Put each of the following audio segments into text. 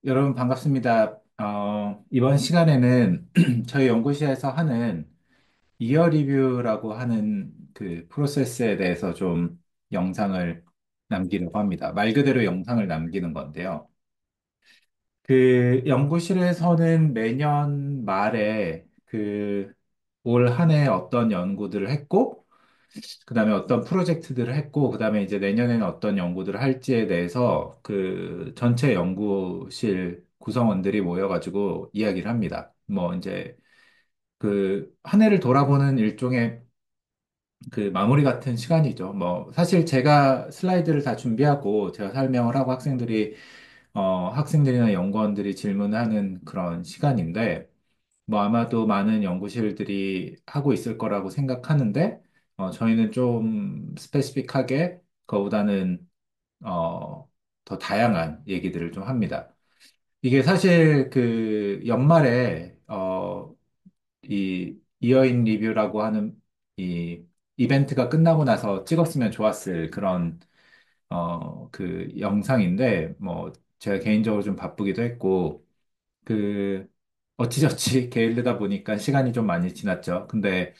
여러분 반갑습니다. 이번 시간에는 저희 연구실에서 하는 이어 리뷰라고 하는 그 프로세스에 대해서 좀 영상을 남기려고 합니다. 말 그대로 영상을 남기는 건데요. 그 연구실에서는 매년 말에 그 올 한 해 어떤 연구들을 했고, 그다음에 어떤 프로젝트들을 했고, 그다음에 이제 내년에는 어떤 연구들을 할지에 대해서 그 전체 연구실 구성원들이 모여가지고 이야기를 합니다. 뭐 이제 그 한 해를 돌아보는 일종의 그 마무리 같은 시간이죠. 뭐 사실 제가 슬라이드를 다 준비하고 제가 설명을 하고 학생들이나 연구원들이 질문하는 그런 시간인데, 뭐 아마도 많은 연구실들이 하고 있을 거라고 생각하는데, 저희는 좀 스페시픽하게 그거보다는 더 다양한 얘기들을 좀 합니다. 이게 사실 그 연말에 이 이어인 리뷰라고 하는 이 이벤트가 끝나고 나서 찍었으면 좋았을 그런 그 영상인데, 뭐 제가 개인적으로 좀 바쁘기도 했고 그 어찌저찌 게을르다 보니까 시간이 좀 많이 지났죠. 근데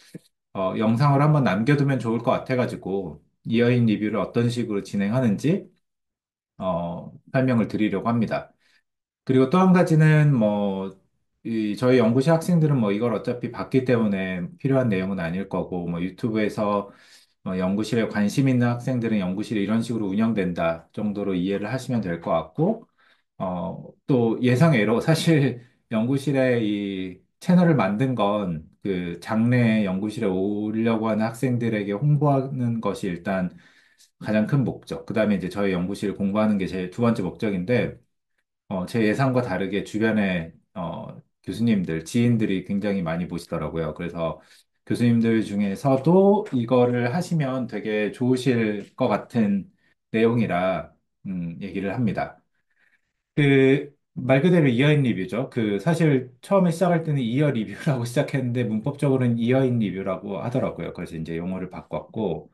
영상을 한번 남겨두면 좋을 것 같아가지고 이어인 리뷰를 어떤 식으로 진행하는지 설명을 드리려고 합니다. 그리고 또 한 가지는 뭐 저희 연구실 학생들은 뭐 이걸 어차피 봤기 때문에 필요한 내용은 아닐 거고, 뭐 유튜브에서 연구실에 관심 있는 학생들은 연구실이 이런 식으로 운영된다 정도로 이해를 하시면 될 것 같고, 또 예상외로 사실 연구실에 이 채널을 만든 건 그 장래에 연구실에 오려고 하는 학생들에게 홍보하는 것이 일단 가장 큰 목적. 그 다음에 이제 저희 연구실 공부하는 게 제 두 번째 목적인데, 제 예상과 다르게 주변에 교수님들, 지인들이 굉장히 많이 보시더라고요. 그래서 교수님들 중에서도 이거를 하시면 되게 좋으실 것 같은 내용이라 얘기를 합니다. 그 말 그대로 이어인 리뷰죠. 그 사실 처음에 시작할 때는 이어 리뷰라고 시작했는데 문법적으로는 이어인 리뷰라고 하더라고요. 그래서 이제 용어를 바꿨고,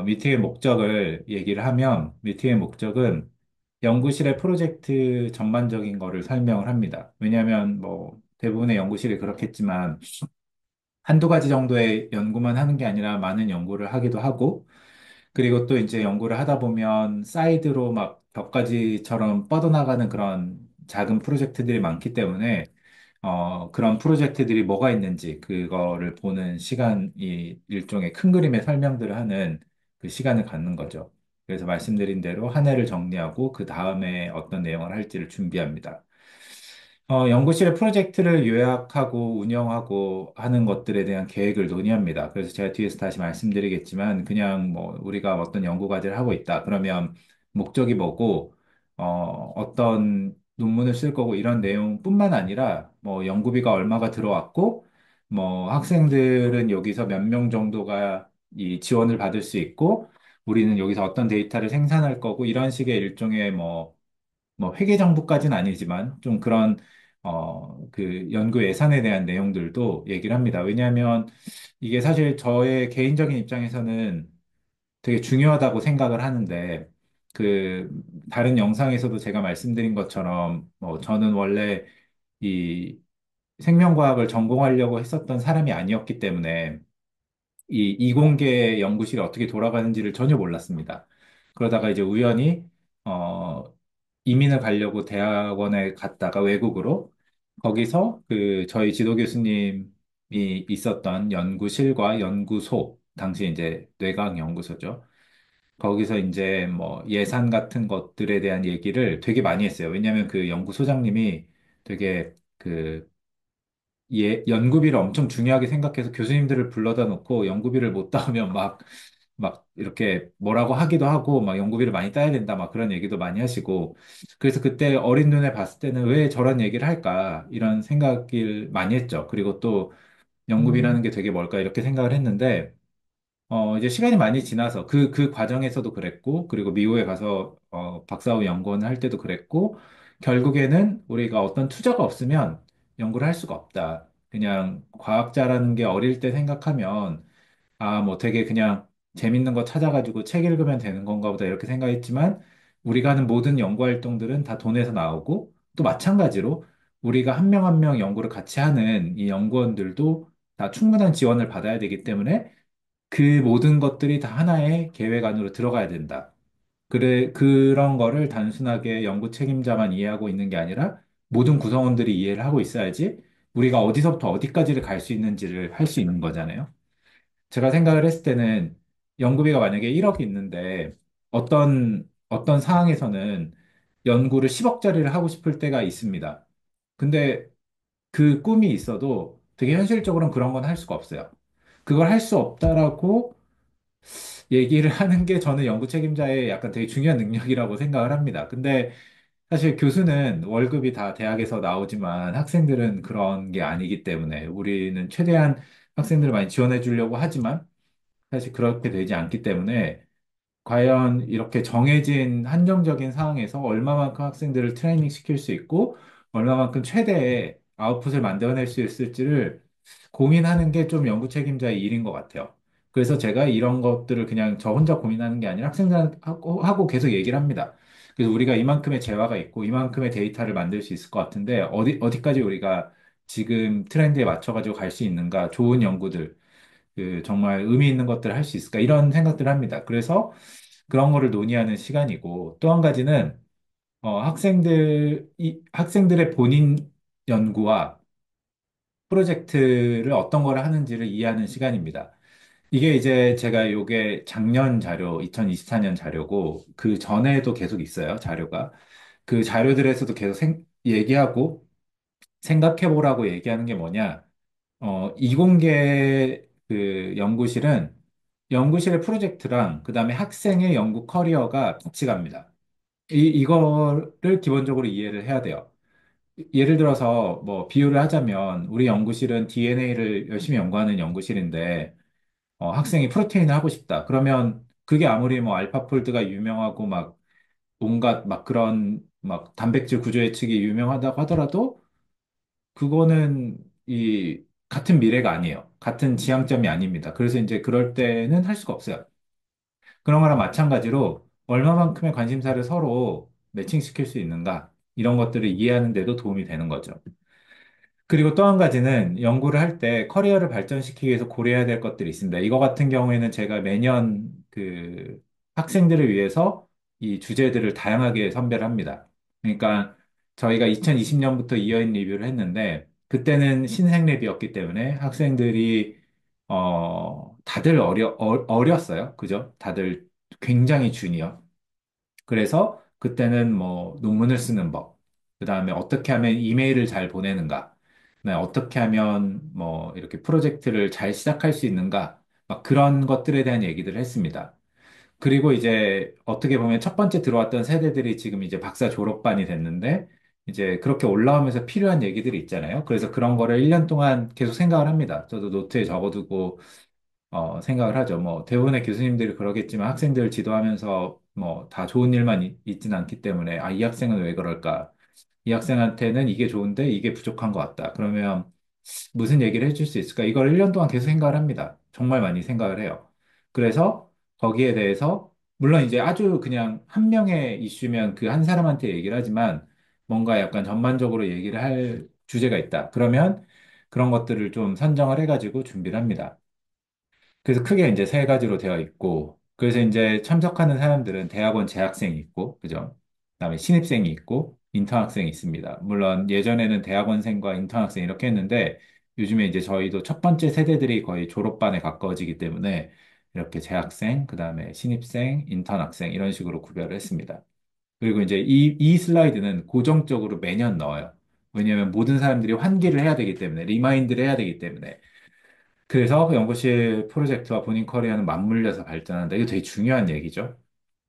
미팅의 목적을 얘기를 하면, 미팅의 목적은 연구실의 프로젝트 전반적인 거를 설명을 합니다. 왜냐하면 뭐 대부분의 연구실이 그렇겠지만 한두 가지 정도의 연구만 하는 게 아니라 많은 연구를 하기도 하고, 그리고 또 이제 연구를 하다 보면 사이드로 막 벽까지처럼 뻗어나가는 그런 작은 프로젝트들이 많기 때문에 그런 프로젝트들이 뭐가 있는지 그거를 보는 시간이 일종의 큰 그림의 설명들을 하는 그 시간을 갖는 거죠. 그래서 말씀드린 대로 한 해를 정리하고 그 다음에 어떤 내용을 할지를 준비합니다. 연구실의 프로젝트를 요약하고 운영하고 하는 것들에 대한 계획을 논의합니다. 그래서 제가 뒤에서 다시 말씀드리겠지만, 그냥 뭐 우리가 어떤 연구 과제를 하고 있다. 그러면 목적이 뭐고, 어떤 논문을 쓸 거고 이런 내용뿐만 아니라, 뭐 연구비가 얼마가 들어왔고, 뭐 학생들은 여기서 몇 명 정도가 이 지원을 받을 수 있고, 우리는 여기서 어떤 데이터를 생산할 거고, 이런 식의 일종의 뭐 회계정보까지는 아니지만 좀 그런 그 연구 예산에 대한 내용들도 얘기를 합니다. 왜냐하면 이게 사실 저의 개인적인 입장에서는 되게 중요하다고 생각을 하는데, 그 다른 영상에서도 제가 말씀드린 것처럼 뭐 저는 원래 이 생명과학을 전공하려고 했었던 사람이 아니었기 때문에 이 이공계 연구실이 어떻게 돌아가는지를 전혀 몰랐습니다. 그러다가 이제 우연히 어, 이민을 가려고 대학원에 갔다가 외국으로, 거기서 그 저희 지도 교수님이 있었던 연구실과 연구소, 당시 이제 뇌과학 연구소죠. 거기서 이제 뭐 예산 같은 것들에 대한 얘기를 되게 많이 했어요. 왜냐하면 그 연구소장님이 되게 그 연구비를 엄청 중요하게 생각해서 교수님들을 불러다 놓고 연구비를 못 따오면 막 이렇게 뭐라고 하기도 하고, 막 연구비를 많이 따야 된다, 막 그런 얘기도 많이 하시고, 그래서 그때 어린 눈에 봤을 때는 왜 저런 얘기를 할까, 이런 생각을 많이 했죠. 그리고 또 연구비라는 게 되게 뭘까, 이렇게 생각을 했는데, 이제 시간이 많이 지나서 그 과정에서도 그랬고, 그리고 미국에 가서, 박사후 연구원을 할 때도 그랬고, 결국에는 우리가 어떤 투자가 없으면 연구를 할 수가 없다. 그냥 과학자라는 게 어릴 때 생각하면, 뭐 되게 그냥 재밌는 거 찾아가지고 책 읽으면 되는 건가 보다 이렇게 생각했지만, 우리가 하는 모든 연구 활동들은 다 돈에서 나오고, 또 마찬가지로 우리가 한 명 한 명 연구를 같이 하는 이 연구원들도 다 충분한 지원을 받아야 되기 때문에 그 모든 것들이 다 하나의 계획 안으로 들어가야 된다. 그래, 그런 거를 단순하게 연구 책임자만 이해하고 있는 게 아니라 모든 구성원들이 이해를 하고 있어야지 우리가 어디서부터 어디까지를 갈 수 있는지를 할 수 있는 거잖아요. 제가 생각을 했을 때는 연구비가 만약에 1억이 있는데 어떤 상황에서는 연구를 10억짜리를 하고 싶을 때가 있습니다. 근데 그 꿈이 있어도 되게 현실적으로는 그런 건 할 수가 없어요. 그걸 할 수 없다라고 얘기를 하는 게 저는 연구 책임자의 약간 되게 중요한 능력이라고 생각을 합니다. 근데 사실 교수는 월급이 다 대학에서 나오지만 학생들은 그런 게 아니기 때문에 우리는 최대한 학생들을 많이 지원해 주려고 하지만 사실 그렇게 되지 않기 때문에 과연 이렇게 정해진 한정적인 상황에서 얼마만큼 학생들을 트레이닝 시킬 수 있고 얼마만큼 최대의 아웃풋을 만들어낼 수 있을지를 고민하는 게 좀 연구 책임자의 일인 것 같아요. 그래서 제가 이런 것들을 그냥 저 혼자 고민하는 게 아니라 학생들하고 계속 얘기를 합니다. 그래서 우리가 이만큼의 재화가 있고 이만큼의 데이터를 만들 수 있을 것 같은데 어디까지 우리가 지금 트렌드에 맞춰가지고 갈 수 있는가 좋은 연구들 그 정말 의미 있는 것들을 할 수 있을까 이런 생각들을 합니다. 그래서 그런 거를 논의하는 시간이고 또 한 가지는 학생들의 본인 연구와 프로젝트를 어떤 거를 하는지를 이해하는 시간입니다. 이게 이제 제가 요게 작년 자료, 2024년 자료고 그 전에도 계속 있어요, 자료가. 그 자료들에서도 계속 얘기하고 생각해 보라고 얘기하는 게 뭐냐. 이공계 그 연구실은 연구실의 프로젝트랑 그다음에 학생의 연구 커리어가 같이 갑니다. 이거를 기본적으로 이해를 해야 돼요. 예를 들어서 뭐 비유를 하자면 우리 연구실은 DNA를 열심히 연구하는 연구실인데 학생이 프로테인을 하고 싶다. 그러면 그게 아무리 뭐 알파폴드가 유명하고 막 온갖 막 그런 막 단백질 구조 예측이 유명하다고 하더라도 그거는 이 같은 미래가 아니에요. 같은 지향점이 아닙니다. 그래서 이제 그럴 때는 할 수가 없어요. 그런 거랑 마찬가지로 얼마만큼의 관심사를 서로 매칭시킬 수 있는가 이런 것들을 이해하는 데도 도움이 되는 거죠. 그리고 또 한 가지는 연구를 할 때 커리어를 발전시키기 위해서 고려해야 될 것들이 있습니다. 이거 같은 경우에는 제가 매년 그 학생들을 위해서 이 주제들을 다양하게 선별을 합니다. 그러니까 저희가 2020년부터 이어인 리뷰를 했는데 그때는 신생 랩이었기 때문에 학생들이 다들 어렸어요. 그죠? 다들 굉장히 주니어. 그래서 그때는 뭐 논문을 쓰는 법, 그 다음에 어떻게 하면 이메일을 잘 보내는가, 그다음에 어떻게 하면 뭐 이렇게 프로젝트를 잘 시작할 수 있는가, 막 그런 것들에 대한 얘기들을 했습니다. 그리고 이제 어떻게 보면 첫 번째 들어왔던 세대들이 지금 이제 박사 졸업반이 됐는데, 이제 그렇게 올라오면서 필요한 얘기들이 있잖아요. 그래서 그런 거를 1년 동안 계속 생각을 합니다. 저도 노트에 적어두고 생각을 하죠. 뭐, 대부분의 교수님들이 그러겠지만 학생들 지도하면서 뭐, 다 좋은 일만 있진 않기 때문에, 아, 이 학생은 왜 그럴까? 이 학생한테는 이게 좋은데 이게 부족한 것 같다. 그러면 무슨 얘기를 해줄 수 있을까? 이걸 1년 동안 계속 생각을 합니다. 정말 많이 생각을 해요. 그래서 거기에 대해서, 물론 이제 아주 그냥 한 명의 이슈면 그 한 사람한테 얘기를 하지만 뭔가 약간 전반적으로 얘기를 할 주제가 있다. 그러면 그런 것들을 좀 선정을 해가지고 준비를 합니다. 그래서 크게 이제 세 가지로 되어 있고, 그래서 이제 참석하는 사람들은 대학원 재학생이 있고, 그죠? 그다음에 신입생이 있고, 인턴 학생이 있습니다. 물론 예전에는 대학원생과 인턴 학생 이렇게 했는데, 요즘에 이제 저희도 첫 번째 세대들이 거의 졸업반에 가까워지기 때문에, 이렇게 재학생, 그다음에 신입생, 인턴 학생 이런 식으로 구별을 했습니다. 그리고 이제 이 슬라이드는 고정적으로 매년 넣어요. 왜냐하면 모든 사람들이 환기를 해야 되기 때문에, 리마인드를 해야 되기 때문에. 그래서 그 연구실 프로젝트와 본인 커리어는 맞물려서 발전한다. 이거 되게 중요한 얘기죠.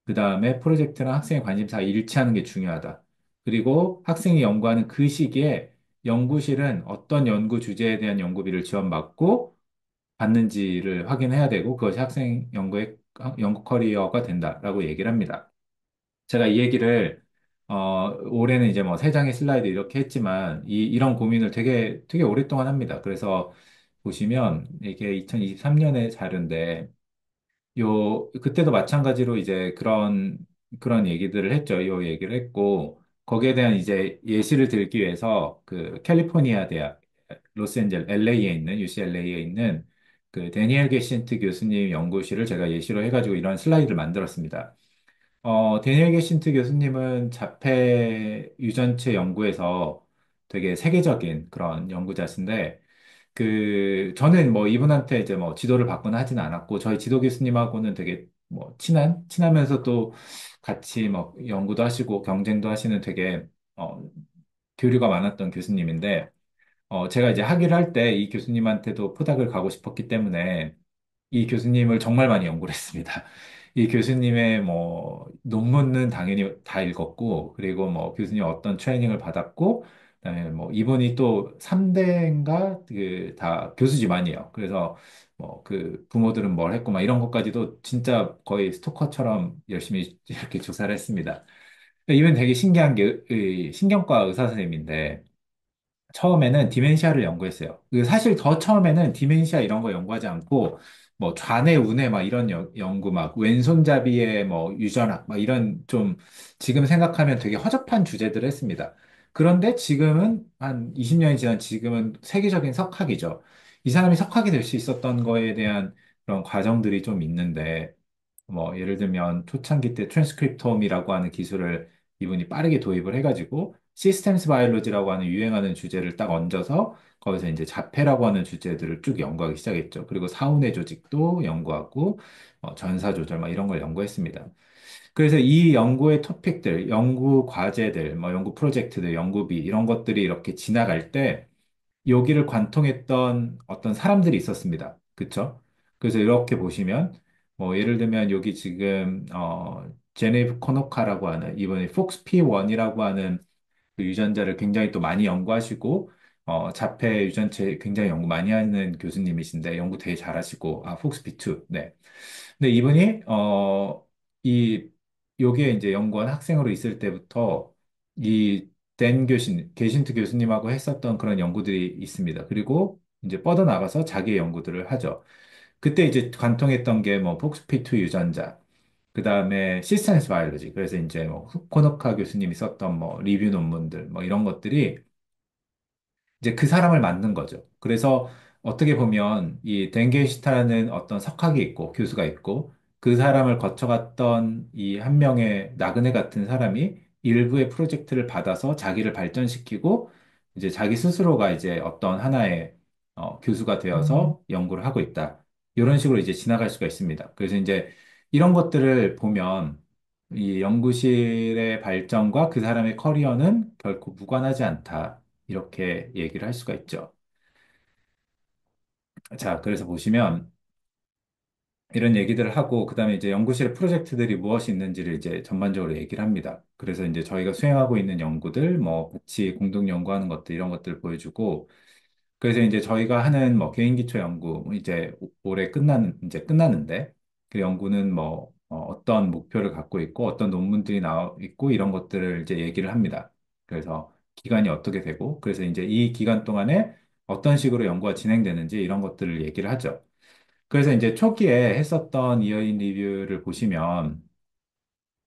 그 다음에 프로젝트랑 학생의 관심사가 일치하는 게 중요하다. 그리고 학생이 연구하는 그 시기에 연구실은 어떤 연구 주제에 대한 연구비를 지원받고 받는지를 확인해야 되고 그것이 학생 연구 커리어가 된다라고 얘기를 합니다. 제가 이 얘기를 올해는 이제 뭐 세 장의 슬라이드 이렇게 했지만 이런 고민을 되게 오랫동안 합니다. 그래서 보시면 이게 2023년의 자료인데 그때도 마찬가지로 이제 그런 얘기들을 했죠. 요 얘기를 했고 거기에 대한 이제 예시를 들기 위해서 그 캘리포니아 대학, 로스앤젤, LA에 있는, UCLA에 있는 그 데니엘 게신트 교수님 연구실을 제가 예시로 해가지고 이런 슬라이드를 만들었습니다. 데니엘 게신트 교수님은 자폐 유전체 연구에서 되게 세계적인 그런 연구자신데, 저는 뭐 이분한테 이제 뭐 지도를 받거나 하지는 않았고, 저희 지도 교수님하고는 되게 뭐 친하면서 또 같이 뭐 연구도 하시고 경쟁도 하시는 되게, 어, 교류가 많았던 교수님인데, 제가 이제 학위를 할 때 이 교수님한테도 포닥을 가고 싶었기 때문에 이 교수님을 정말 많이 연구를 했습니다. 이 교수님의 뭐 논문은 당연히 다 읽었고, 그리고 뭐 교수님 어떤 트레이닝을 받았고, 그다음에 뭐 이분이 또 3대인가 그 다 교수 집안이에요. 그래서 뭐 그 부모들은 뭘 했고 막 이런 것까지도 진짜 거의 스토커처럼 열심히 이렇게 조사를 했습니다. 이분 되게 신기한 게 신경과 의사 선생님인데 처음에는 디멘시아를 연구했어요. 사실 더 처음에는 디멘시아 이런 거 연구하지 않고 뭐 좌뇌 우뇌 막 이런 연구 막 왼손잡이의 뭐 유전학 막 이런 좀 지금 생각하면 되게 허접한 주제들을 했습니다. 그런데 지금은 한 20년이 지난 지금은 세계적인 석학이죠. 이 사람이 석학이 될 수 있었던 거에 대한 그런 과정들이 좀 있는데 뭐 예를 들면 초창기 때 트랜스크립톰이라고 하는 기술을 이분이 빠르게 도입을 해가지고 시스템스 바이올로지라고 하는 유행하는 주제를 딱 얹어서 거기서 이제 자폐라고 하는 주제들을 쭉 연구하기 시작했죠. 그리고 사후뇌 조직도 연구하고 전사 조절 막 이런 걸 연구했습니다. 그래서 이 연구의 토픽들, 연구 과제들, 뭐 연구 프로젝트들, 연구비 이런 것들이 이렇게 지나갈 때 여기를 관통했던 어떤 사람들이 있었습니다. 그쵸? 그래서 이렇게 보시면, 뭐, 예를 들면 여기 지금, 제네브 코노카라고 하는, 이번에 폭스 P1이라고 하는 그 유전자를 굉장히 또 많이 연구하시고, 자폐 유전체 굉장히 연구 많이 하는 교수님이신데, 연구 되게 잘하시고, 폭스 P2, 네. 근데 이분이 이 요게 이제 연구원 학생으로 있을 때부터 이 댄 교신 게신트 교수님하고 했었던 그런 연구들이 있습니다. 그리고 이제 뻗어나가서 자기의 연구들을 하죠. 그때 이제 관통했던 게 뭐 폭스피2 유전자, 그 다음에 시스템스 바이올로지. 그래서 이제 뭐 후코노카 교수님이 썼던 뭐 리뷰 논문들 뭐 이런 것들이 이제 그 사람을 만든 거죠. 그래서 어떻게 보면 이 댕게시타라는 어떤 석학이 있고 교수가 있고 그 사람을 거쳐갔던 이 한 명의 나그네 같은 사람이 일부의 프로젝트를 받아서 자기를 발전시키고 이제 자기 스스로가 이제 어떤 하나의 교수가 되어서 연구를 하고 있다. 이런 식으로 이제 지나갈 수가 있습니다. 그래서 이제 이런 것들을 보면 이 연구실의 발전과 그 사람의 커리어는 결코 무관하지 않다. 이렇게 얘기를 할 수가 있죠. 자, 그래서 보시면 이런 얘기들을 하고, 그 다음에 이제 연구실의 프로젝트들이 무엇이 있는지를 이제 전반적으로 얘기를 합니다. 그래서 이제 저희가 수행하고 있는 연구들, 뭐 같이 공동 연구하는 것들, 이런 것들을 보여주고, 그래서 이제 저희가 하는 뭐 개인 기초 연구, 뭐 이제 올해 이제 끝나는데, 그 연구는 뭐 떤 목표를 갖고 있고, 어떤 논문들이 나와 있고, 이런 것들을 이제 얘기를 합니다. 그래서 기간이 어떻게 되고, 그래서 이제 이 기간 동안에 어떤 식으로 연구가 진행되는지 이런 것들을 얘기를 하죠. 그래서 이제 초기에 했었던 이어인 리뷰를 보시면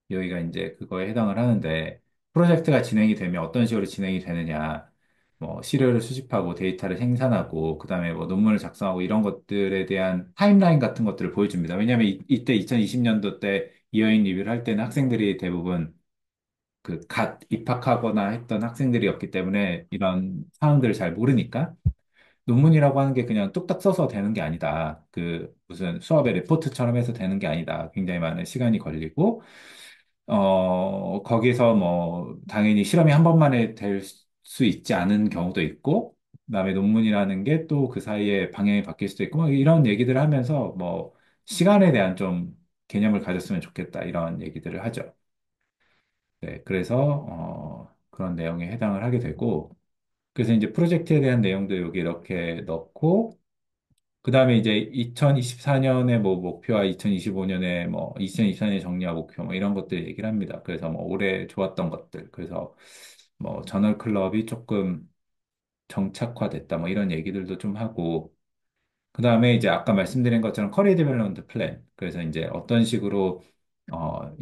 여기가 이제 그거에 해당을 하는데 프로젝트가 진행이 되면 어떤 식으로 진행이 되느냐, 뭐 시료를 수집하고 데이터를 생산하고 그다음에 뭐 논문을 작성하고 이런 것들에 대한 타임라인 같은 것들을 보여줍니다. 왜냐하면 이때 2020년도 때 이어인 리뷰를 할 때는 학생들이 대부분 그 갓 입학하거나 했던 학생들이었기 때문에 이런 상황들을 잘 모르니까 논문이라고 하는 게 그냥 뚝딱 써서 되는 게 아니다. 그 무슨 수업의 레포트처럼 해서 되는 게 아니다. 굉장히 많은 시간이 걸리고, 거기서 뭐 당연히 실험이 한 번만에 될 수 있지 않은 경우도 있고, 그다음에 논문이라는 게 또 그 사이에 방향이 바뀔 수도 있고, 뭐 이런 얘기들을 하면서 뭐 시간에 대한 좀 개념을 가졌으면 좋겠다. 이런 얘기들을 하죠. 네, 그래서 그런 내용에 해당을 하게 되고, 그래서 이제 프로젝트에 대한 내용도 여기 이렇게 넣고, 그 다음에 이제 2024년의 뭐 목표와 2025년에 뭐 2024년에 정리할 목표 뭐 이런 것들 얘기를 합니다. 그래서 뭐 올해 좋았던 것들. 그래서 뭐 저널 클럽이 조금 정착화됐다 뭐 이런 얘기들도 좀 하고 그 다음에 이제 아까 말씀드린 것처럼 커리어 디벨롭먼트 플랜. 그래서 이제 어떤 식으로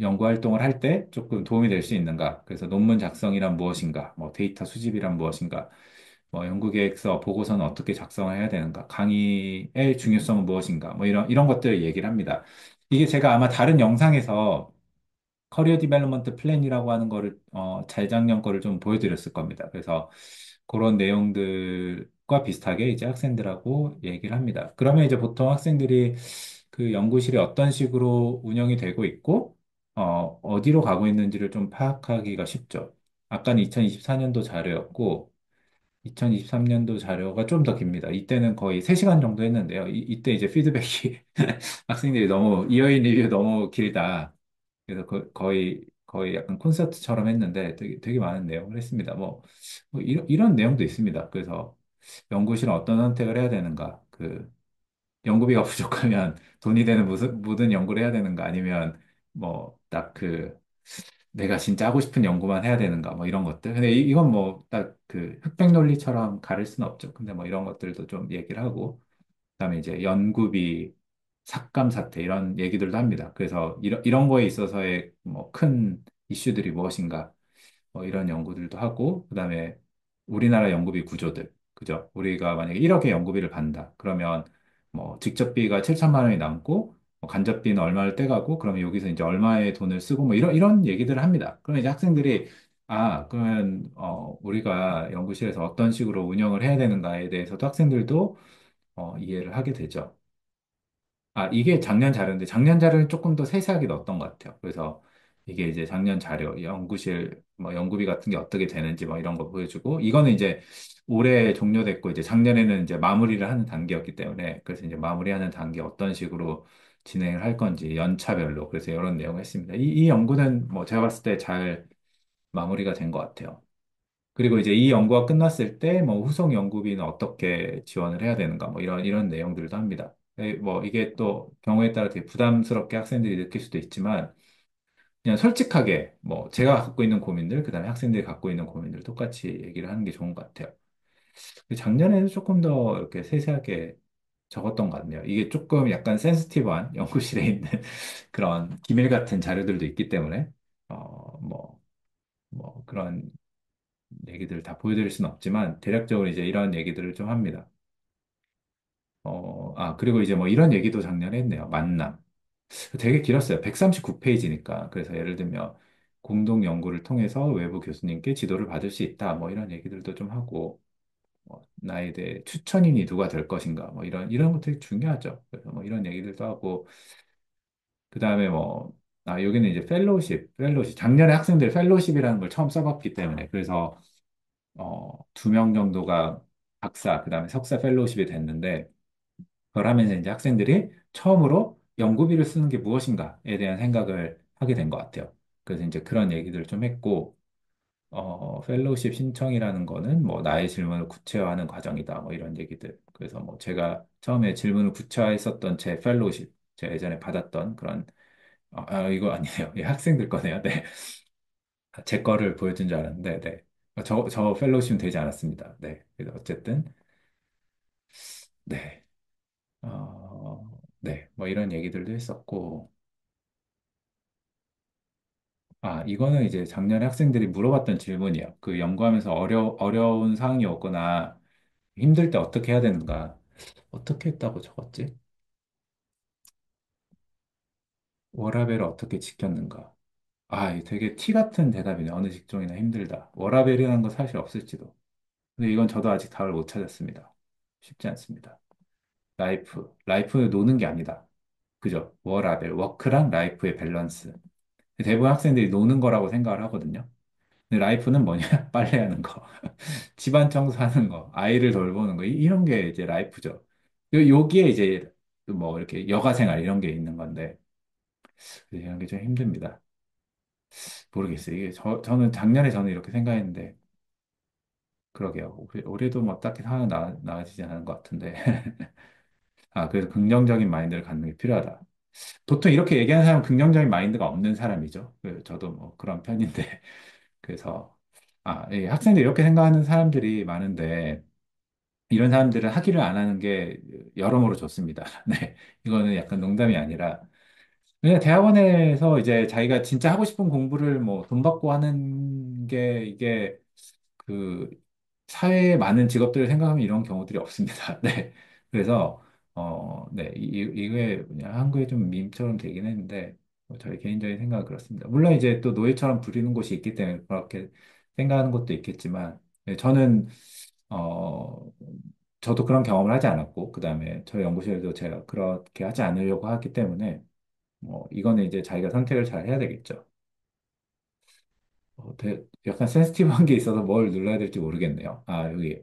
연구 활동을 할 때 조금 도움이 될 수 있는가? 그래서 논문 작성이란 무엇인가? 뭐 데이터 수집이란 무엇인가? 뭐 연구계획서, 보고서는 어떻게 작성해야 되는가? 강의의 중요성은 무엇인가? 뭐 이런 것들을 얘기를 합니다. 이게 제가 아마 다른 영상에서 커리어 디벨롭먼트 플랜이라고 하는 거를 재작년 거를 좀 보여드렸을 겁니다. 그래서 그런 내용들과 비슷하게 이제 학생들하고 얘기를 합니다. 그러면 이제 보통 학생들이 그 연구실이 어떤 식으로 운영이 되고 있고 어디로 가고 있는지를 좀 파악하기가 쉽죠. 아까는 2024년도 자료였고 2023년도 자료가 좀 더 깁니다. 이때는 거의 3시간 정도 했는데요. 이때 이제 피드백이 학생들이 너무 이어인 리뷰 너무 길다. 그래서 거의 약간 콘서트처럼 했는데 되게 많은 내용을 했습니다. 뭐 이런 내용도 있습니다. 그래서 연구실은 어떤 선택을 해야 되는가? 그 연구비가 부족하면 돈이 되는 모든 연구를 해야 되는가? 아니면 뭐 딱 그 내가 진짜 하고 싶은 연구만 해야 되는가? 뭐 이런 것들. 근데 이건 뭐 딱 그 흑백 논리처럼 가릴 수는 없죠. 근데 뭐 이런 것들도 좀 얘기를 하고 그다음에 이제 연구비, 삭감 사태 이런 얘기들도 합니다. 그래서 이런 거에 있어서의 뭐 큰 이슈들이 무엇인가 뭐 이런 연구들도 하고 그다음에 우리나라 연구비 구조들 그죠? 우리가 만약에 1억의 연구비를 받는다. 그러면 뭐 직접비가 7천만 원이 남고 뭐 간접비는 얼마를 떼가고 그러면 여기서 이제 얼마의 돈을 쓰고 뭐 이런 얘기들을 합니다. 그러면 이제 학생들이 그러면 우리가 연구실에서 어떤 식으로 운영을 해야 되는가에 대해서도 학생들도 이해를 하게 되죠. 이게 작년 자료인데 작년 자료는 조금 더 세세하게 넣었던 것 같아요. 그래서 이게 이제 작년 자료, 연구실, 뭐 연구비 같은 게 어떻게 되는지 뭐 이런 거 보여주고 이거는 이제 올해 종료됐고 이제 작년에는 이제 마무리를 하는 단계였기 때문에 그래서 이제 마무리하는 단계 어떤 식으로 진행을 할 건지 연차별로 그래서 이런 내용을 했습니다. 이 연구는 뭐 제가 봤을 때 잘 마무리가 된 것 같아요. 그리고 이제 이 연구가 끝났을 때 뭐 후속 연구비는 어떻게 지원을 해야 되는가 뭐 이런 내용들도 합니다. 뭐 이게 또 경우에 따라 되게 부담스럽게 학생들이 느낄 수도 있지만 그냥 솔직하게 뭐 제가 갖고 있는 고민들 그다음에 학생들이 갖고 있는 고민들 똑같이 얘기를 하는 게 좋은 것 같아요. 작년에는 조금 더 이렇게 세세하게 적었던 것 같네요. 이게 조금 약간 센시티브한 연구실에 있는 그런 기밀 같은 자료들도 있기 때문에 뭐 그런 얘기들을 다 보여드릴 수는 없지만, 대략적으로 이제 이런 얘기들을 좀 합니다. 그리고 이제 뭐 이런 얘기도 작년에 했네요. 만남. 되게 길었어요. 139페이지니까. 그래서 예를 들면, 공동 연구를 통해서 외부 교수님께 지도를 받을 수 있다. 뭐 이런 얘기들도 좀 하고, 나에 대해 추천인이 누가 될 것인가. 뭐 이런 것들이 중요하죠. 그래서 뭐 이런 얘기들도 하고, 그 다음에 여기는 이제 펠로우십. 작년에 학생들 펠로우십이라는 걸 처음 써봤기 때문에. 그래서 2명 정도가 박사, 그 다음에 석사 펠로우십이 됐는데, 그걸 하면서 이제 학생들이 처음으로 연구비를 쓰는 게 무엇인가에 대한 생각을 하게 된 것 같아요. 그래서 이제 그런 얘기들을 좀 했고, 펠로우십 신청이라는 거는 뭐 나의 질문을 구체화하는 과정이다. 뭐 이런 얘기들. 그래서 뭐 제가 처음에 질문을 구체화했었던 제 펠로우십, 제가 예전에 받았던 그런, 이거 아니에요. 예, 학생들 거네요. 네. 제 거를 보여준 줄 알았는데, 네. 저 펠로우십 되지 않았습니다. 네. 그래서 어쨌든, 네. 네. 뭐 이런 얘기들도 했었고, 이거는 이제 작년에 학생들이 물어봤던 질문이에요. 그 연구하면서 어려운 사항이 오거나 힘들 때 어떻게 해야 되는가? 어떻게 했다고 적었지? 워라밸을 어떻게 지켰는가? 이게 되게 티 같은 대답이네. 어느 직종이나 힘들다. 워라밸이라는 거 사실 없을지도. 근데 이건 저도 아직 답을 못 찾았습니다. 쉽지 않습니다. 라이프는 노는 게 아니다. 그죠? 워라밸, 워크랑 라이프의 밸런스. 대부분 학생들이 노는 거라고 생각을 하거든요. 근데 라이프는 뭐냐? 빨래하는 거, 집안 청소하는 거, 아이를 돌보는 거, 이런 게 이제 라이프죠. 여기에 이제 뭐 이렇게 여가 생활 이런 게 있는 건데, 이런 게 좀 힘듭니다. 모르겠어요. 이게 저는 작년에 저는 이렇게 생각했는데, 그러게요. 올해도 뭐 딱히 상황이 나아지지 않은 것 같은데. 그래서 긍정적인 마인드를 갖는 게 필요하다. 보통 이렇게 얘기하는 사람은 긍정적인 마인드가 없는 사람이죠. 저도 뭐 그런 편인데. 그래서, 예, 학생들이 이렇게 생각하는 사람들이 많은데, 이런 사람들은 학위를 안 하는 게 여러모로 좋습니다. 네. 이거는 약간 농담이 아니라, 그냥 대학원에서 이제 자기가 진짜 하고 싶은 공부를 뭐 돈 받고 하는 게 이게 그 사회에 많은 직업들을 생각하면 이런 경우들이 없습니다. 네. 그래서 네. 이게 그냥 한국에 좀 밈처럼 되긴 했는데 저희 개인적인 생각은 그렇습니다. 물론 이제 또 노예처럼 부리는 곳이 있기 때문에 그렇게 생각하는 것도 있겠지만 네, 저는 어 저도 그런 경험을 하지 않았고 그다음에 저희 연구실도 제가 그렇게 하지 않으려고 하기 때문에 이거는 이제 자기가 선택을 잘 해야 되겠죠. 약간 센시티브한 게 있어서 뭘 눌러야 될지 모르겠네요. 아, 여기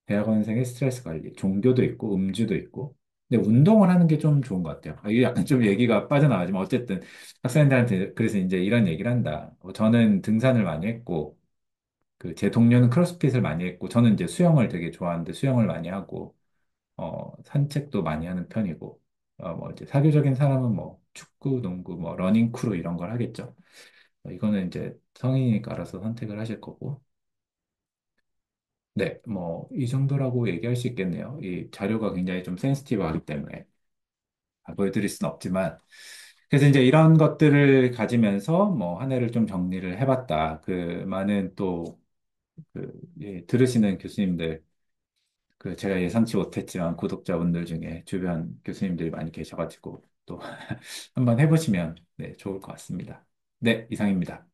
대학원생의 스트레스 관리, 종교도 있고, 음주도 있고. 근데 운동을 하는 게 좀 좋은 것 같아요. 이게 약간 좀 얘기가 빠져나가지만 어쨌든 학생들한테 그래서 이제 이런 얘기를 한다. 저는 등산을 많이 했고, 제 동료는 크로스핏을 많이 했고, 저는 이제 수영을 되게 좋아하는데 수영을 많이 하고, 산책도 많이 하는 편이고, 뭐 이제 사교적인 사람은 뭐 축구, 농구, 뭐 러닝 크루 이런 걸 하겠죠. 이거는 이제 성인이니까 알아서 선택을 하실 거고. 네, 뭐, 이 정도라고 얘기할 수 있겠네요. 이 자료가 굉장히 좀 센시티브하기 때문에 보여드릴 수는 없지만. 그래서 이제 이런 것들을 가지면서 뭐, 한 해를 좀 정리를 해봤다. 많은 또, 예, 들으시는 교수님들, 제가 예상치 못했지만 구독자분들 중에 주변 교수님들이 많이 계셔가지고 또 한번 해보시면 네, 좋을 것 같습니다. 네, 이상입니다.